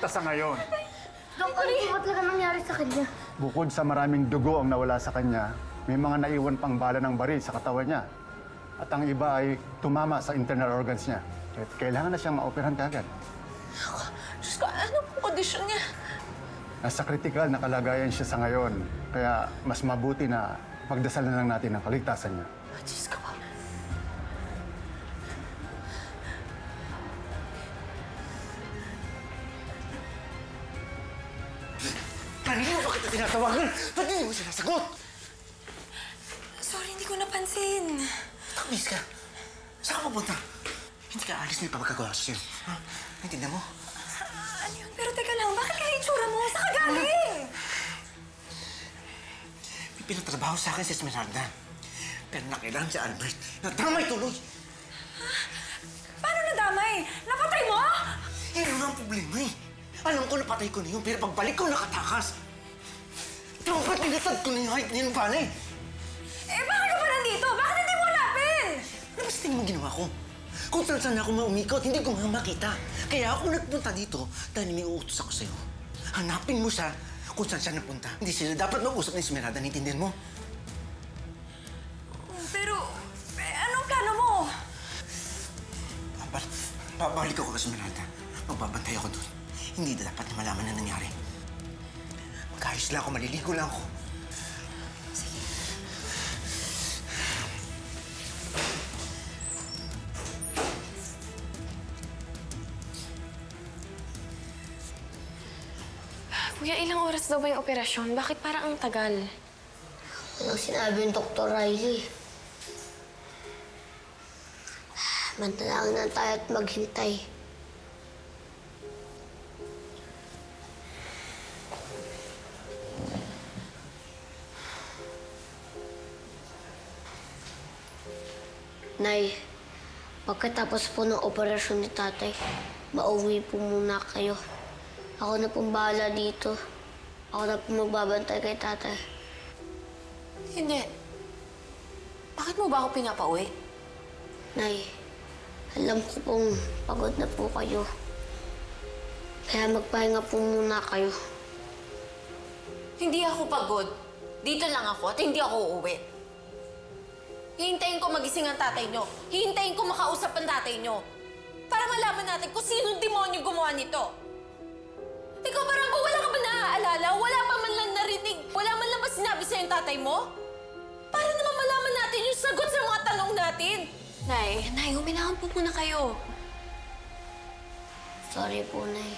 kita sa ngayon. Dok, ano po ba talaga nangyari sa kanya? Bukod sa maraming dugo ang nawala sa kanya, may mga naiwan pang bala ng baril sa katawan niya. At ang iba ay tumama sa internal organs niya. At kailangan na siyang maoperahan kagad. Diyos ko, ano pong kondisyon niya? Nasa kritikal na kalagayan siya sa ngayon. Kaya mas mabuti na pagdasal na lang natin ang kaligtasan niya. Diyos ko po. Kanina mo ba kita tinatawagan? Ba't hindi mo sinasagot? Sorry, hindi ko napansin. Takbis ka. Saan ka pupunta? Hindi ka alis, may papagagawa sa'yo. Ha? Naintindihan mo? Ano yun? Pero teka lang, bakit kaya itsura mo? Saan ka galing? May pinatrabaho sa akin si Esmeralda. Pero nakailangan si Albert. Nadamay tuloy. Paano nadamay? Napatay mo? Yun ang problema eh. Alam ko napatay ko na yun, pero pagbalik ko nakatakas. Dapat nilatag ko na yung height niya ng panay. Eh, bakit ka pa nandito? Bakit hindi mo hanapin? Ano ba sa tingin mo ginawa ko? Kung saan ako maumikot, hindi ko nga makita. Kaya ako nagpunta dito dahil may uutos ako sa'yo. Hanapin mo siya kung saan siya napunta. Hindi sila dapat mag-usap ni Esmeralda, naintindihan mo? Pero, anong plano mo? Babalik ako kay Esmeralda. Magbabantay ako doon. Hindi na dapat na malaman na nangyari. Mag-ayos lang ako, maliligo lang ako. Kuya, ilang oras daw ba yung operasyon? Bakit parang ang tagal? Walang sinabi yung Dr. Riley. Mantalangin na tayo at maghintay. Nay, pagkatapos po ng operasyon ni tatay, mauwi po muna kayo. Ako na pong bahala dito. Ako na pong magbabantay kay tatay. Hindi. Bakit mo ba ako pinapauwi? Nay, alam ko pong pagod na po kayo. Kaya magpahinga po muna kayo. Hindi ako pagod. Dito lang ako at hindi ako uuwi. Hihintayin ko magising ang tatay nyo. Hihintayin ko makausap ang tatay nyo. Para malaman natin kung sinong demonyo gumawa nito. Ikaw, Baranggo, wala ka ba naaalala? Wala pa man lang narinig. Wala man lang ba sinabi sa'yo yung tatay mo? Para naman malaman natin yung sagot sa mga tanong natin. Nay, huminahon po muna kayo. Sorry po, Nay.